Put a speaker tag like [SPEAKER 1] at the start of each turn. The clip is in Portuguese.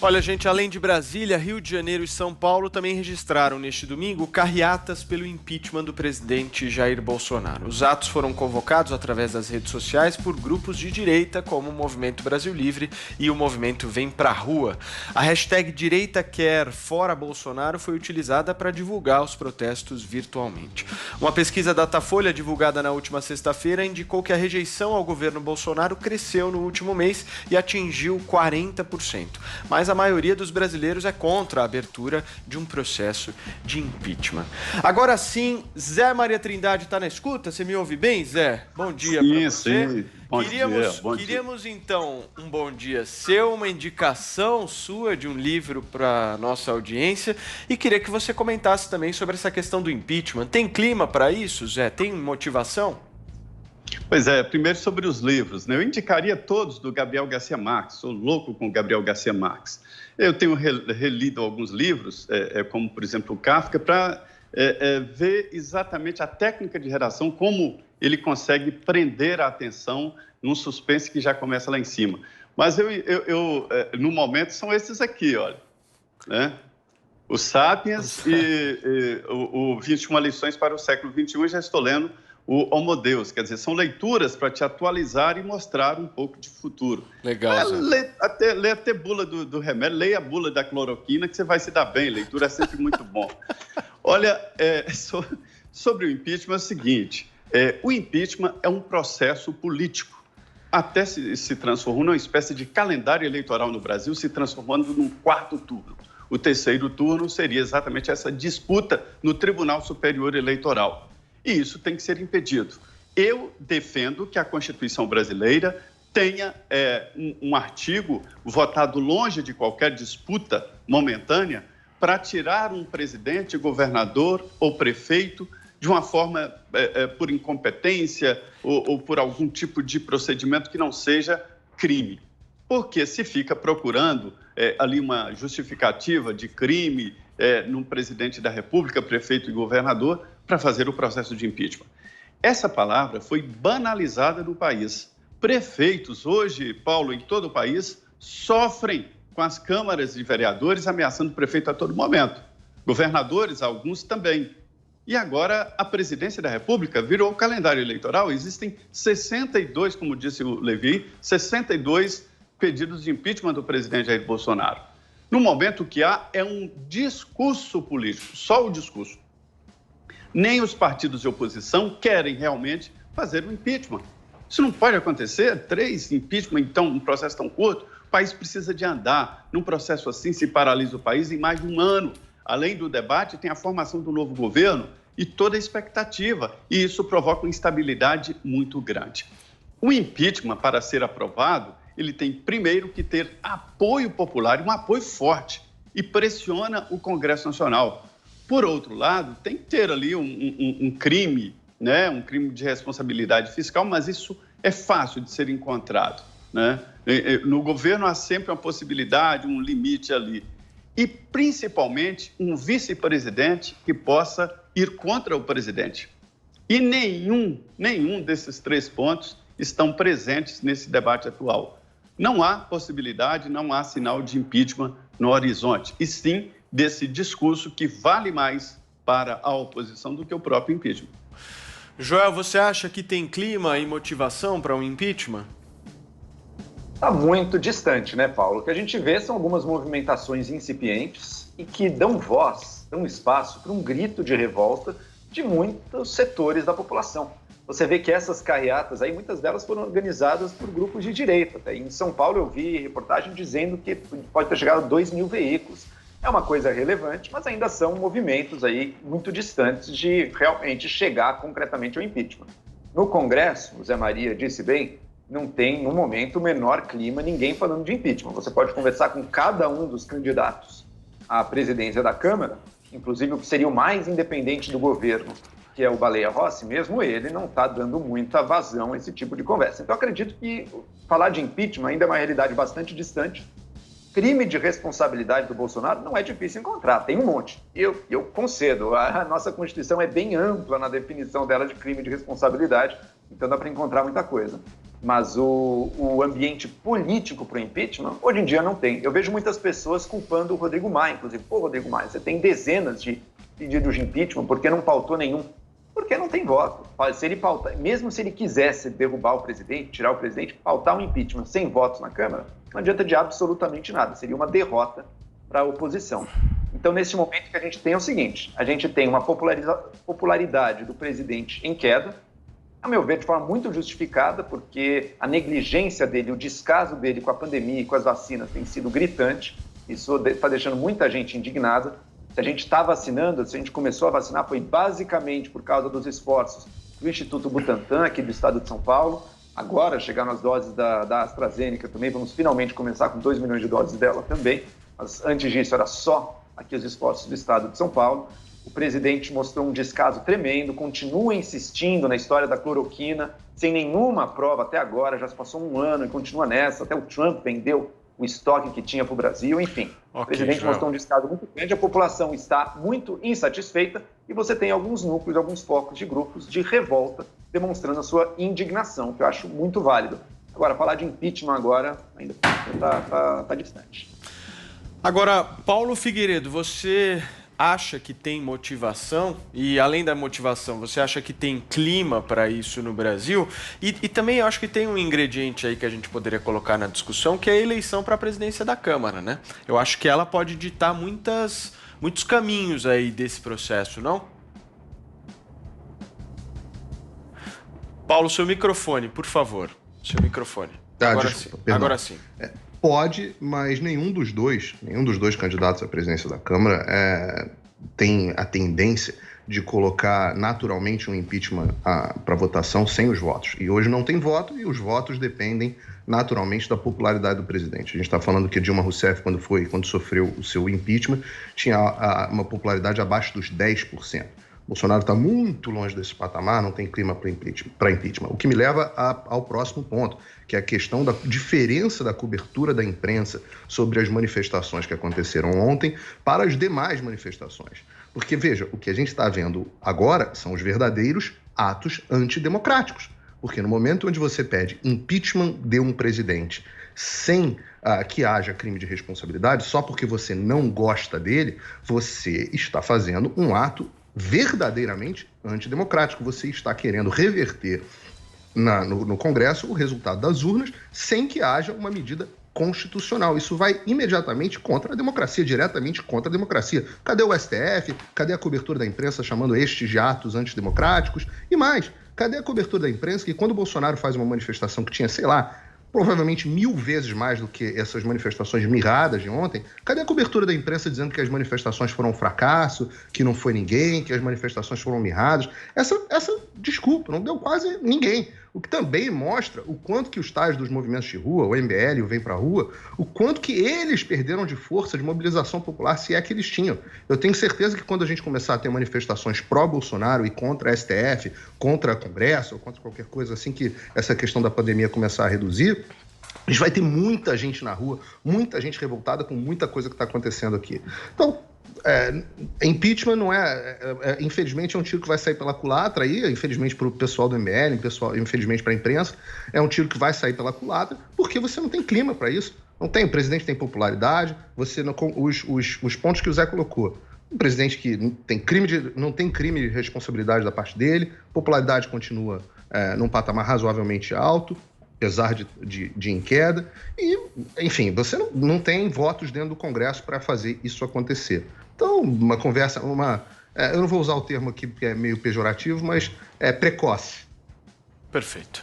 [SPEAKER 1] Olha, gente, além de Brasília, Rio de Janeiro e São Paulo também registraram neste domingo carreatas pelo impeachment do presidente Jair Bolsonaro. Os atos foram convocados através das redes sociais por grupos de direita, como o Movimento Brasil Livre e o Movimento Vem Pra Rua. A hashtag Direita Quer Fora Bolsonaro foi utilizada para divulgar os protestos virtualmente. Uma pesquisa Datafolha divulgada na última sexta-feira indicou que a rejeição ao governo Bolsonaro cresceu no último mês e atingiu 40%. Mas a maioria dos brasileiros é contra a abertura de um processo de impeachment. Agora sim, Zé Maria Trindade está na escuta? Você me ouve bem, Zé? Bom dia para você.
[SPEAKER 2] Sim. Bom
[SPEAKER 1] Queríamos então um bom dia seu, uma indicação sua de um livro para nossa audiência e queria que você comentasse também sobre essa questão do impeachment. Tem clima para isso, Zé? Tem motivação?
[SPEAKER 2] Pois é, primeiro sobre os livros, né? Eu indicaria todos do Gabriel Garcia Marques, sou louco com o Gabriel Garcia Marques. Eu tenho relido alguns livros, como por exemplo o Kafka, para ver exatamente a técnica de redação, como ele consegue prender a atenção num suspense que já começa lá em cima. Mas no momento são esses aqui, olha, né? O Sapiens e o 21 lições para o século XXI, eu já estou lendo o Homo Deus, quer dizer, são leituras para te atualizar e mostrar um pouco de futuro.
[SPEAKER 1] Legal.
[SPEAKER 2] Lê até bula do remédio, leia a bula da cloroquina, que você vai se dar bem, leitura é sempre muito bom. Olha, sobre o impeachment é o seguinte, o impeachment é um processo político, até se transformou numa espécie de calendário eleitoral no Brasil, se transformando num quarto turno. O terceiro turno seria exatamente essa disputa no Tribunal Superior Eleitoral. E isso tem que ser impedido. Eu defendo que a Constituição brasileira tenha um artigo votado longe de qualquer disputa momentânea para tirar um presidente, governador ou prefeito de uma forma por incompetência ou por algum tipo de procedimento que não seja crime. Porque se fica procurando ali uma justificativa de crime num presidente da República, prefeito e governador, para fazer o processo de impeachment. Essa palavra foi banalizada no país. Prefeitos, hoje, Paulo, em todo o país, sofrem com as câmaras de vereadores ameaçando o prefeito a todo momento. Governadores, alguns também. E agora a presidência da República virou o calendário eleitoral. Existem 62, como disse o Levi, 62 pedidos de impeachment do presidente Jair Bolsonaro. No momento, o que há é um discurso político, só o discurso. Nem os partidos de oposição querem realmente fazer um impeachment. Isso não pode acontecer. 3 impeachment, então, um processo tão curto. O país precisa de andar. Num processo assim, se paralisa o país em mais de um ano. Além do debate, tem a formação do novo governo e toda a expectativa. E isso provoca uma instabilidade muito grande. O impeachment, para ser aprovado, ele tem primeiro que ter apoio popular, um apoio forte, e pressiona o Congresso Nacional. Por outro lado, tem que ter ali um crime, né? Um crime de responsabilidade fiscal, mas isso é fácil de ser encontrado, né? No governo há sempre uma possibilidade, um limite ali. E, principalmente, um vice-presidente que possa ir contra o presidente. E nenhum desses 3 pontos estão presentes nesse debate atual. Não há possibilidade, não há sinal de impeachment no horizonte, e sim desse discurso que vale mais para a oposição do que o próprio impeachment.
[SPEAKER 1] Joel, você acha que tem clima e motivação para um impeachment?
[SPEAKER 3] Está muito distante, né, Paulo? O que a gente vê são algumas movimentações incipientes e que dão voz, dão espaço para um grito de revolta de muitos setores da população. Você vê que essas carreatas aí, muitas delas foram organizadas por grupos de direita. Até em São Paulo eu vi reportagem dizendo que pode ter chegado a 2.000 veículos. É uma coisa relevante, mas ainda são movimentos aí muito distantes de realmente chegar concretamente ao impeachment. No Congresso, o Zé Maria disse bem, não tem, no momento, o menor clima, ninguém falando de impeachment. Você pode conversar com cada um dos candidatos à presidência da Câmara, inclusive o que seria o mais independente do governo, que é o Baleia Rossi, mesmo ele não está dando muita vazão a esse tipo de conversa. Então, acredito que falar de impeachment ainda é uma realidade bastante distante. Crime de responsabilidade do Bolsonaro não é difícil encontrar, tem um monte. Eu concedo, a nossa Constituição é bem ampla na definição dela de crime de responsabilidade, então dá para encontrar muita coisa. mas o ambiente político para o impeachment, hoje em dia não tem. Eu vejo muitas pessoas culpando o Rodrigo Maia, inclusive, pô, Rodrigo Maia, você tem dezenas de pedidos de impeachment, por que não pautou nenhum? Porque não tem voto. Se ele pautar, mesmo se ele quisesse derrubar o presidente, tirar o presidente, pautar um impeachment sem votos na Câmara, não adianta de absolutamente nada, seria uma derrota para a oposição. Então, nesse momento que a gente tem é o seguinte, a gente tem uma popularidade do presidente em queda, a meu ver, de forma muito justificada, porque a negligência dele, o descaso dele com a pandemia e com as vacinas tem sido gritante, isso está deixando muita gente indignada. Se a gente está vacinando, se a gente começou a vacinar, foi basicamente por causa dos esforços do Instituto Butantan, aqui do estado de São Paulo. Agora, chegaram as doses da AstraZeneca também, vamos finalmente começar com 2 milhões de doses dela também, mas antes disso era só aqui os esforços do estado de São Paulo. O presidente mostrou um descaso tremendo, continua insistindo na história da cloroquina, sem nenhuma prova até agora, já se passou um ano e continua nessa, até o Trump vendeu o estoque que tinha para o Brasil, enfim. O presidente mostrou um descaso muito grande, a população está muito insatisfeita e você tem alguns núcleos, alguns focos de grupos de revolta demonstrando a sua indignação, que eu acho muito válido. Agora, falar de impeachment agora ainda está distante.
[SPEAKER 1] Agora, Paulo Figueiredo, você acha que tem motivação, e além da motivação, você acha que tem clima para isso no Brasil? E também eu acho que tem um ingrediente aí que a gente poderia colocar na discussão, que é a eleição para a presidência da Câmara, né? Eu acho que ela pode ditar muitos caminhos aí desse processo, não? Paulo, seu microfone, por favor. Seu microfone. Agora sim.
[SPEAKER 4] Pode, mas nenhum dos dois candidatos à presidência da Câmara tem a tendência de colocar naturalmente um impeachment para votação sem os votos. E hoje não tem voto e os votos dependem naturalmente da popularidade do presidente. A gente está falando que Dilma Rousseff, quando sofreu o seu impeachment, tinha uma popularidade abaixo dos 10%. Bolsonaro está muito longe desse patamar, não tem clima para impeachment. O que me leva ao próximo ponto, que é a questão da diferença da cobertura da imprensa sobre as manifestações que aconteceram ontem para as demais manifestações. Porque, veja, o que a gente está vendo agora são os verdadeiros atos antidemocráticos. Porque no momento onde você pede impeachment de um presidente sem que haja crime de responsabilidade, só porque você não gosta dele, você está fazendo um ato verdadeiramente antidemocrático. Você está querendo reverter no Congresso o resultado das urnas sem que haja uma medida constitucional. Isso vai imediatamente contra a democracia, diretamente contra a democracia. Cadê o STF? Cadê a cobertura da imprensa chamando estes de atos antidemocráticos? E mais, cadê a cobertura da imprensa que quando o Bolsonaro faz uma manifestação que tinha, sei lá, provavelmente 1000 vezes mais do que essas manifestações mirradas de ontem, cadê a cobertura da imprensa dizendo que as manifestações foram um fracasso, que não foi ninguém, que as manifestações foram mirradas? Essa desculpa, não deu quase ninguém. O que também mostra o quanto que os tais dos movimentos de rua, o MBL, o Vem Pra Rua, o quanto que eles perderam de força de mobilização popular, se é que eles tinham. Eu tenho certeza que quando a gente começar a ter manifestações pró-Bolsonaro e contra a STF, contra o Congresso, ou contra qualquer coisa assim que essa questão da pandemia começar a reduzir, a gente vai ter muita gente na rua, muita gente revoltada com muita coisa que está acontecendo aqui. Então, impeachment não infelizmente é um tiro que vai sair pela culatra aí, infelizmente para o pessoal do MBL, infelizmente para a imprensa, é um tiro que vai sair pela culatra, porque você não tem clima para isso. Não tem, o presidente tem popularidade, você não, os pontos que o Zé colocou. Um presidente que não tem crime de responsabilidade da parte dele, popularidade continua num patamar razoavelmente alto, apesar de em queda, e, enfim, você não tem votos dentro do Congresso para fazer isso acontecer. Então, uma conversa, eu não vou usar o termo aqui porque é meio pejorativo, mas é precoce.
[SPEAKER 1] Perfeito.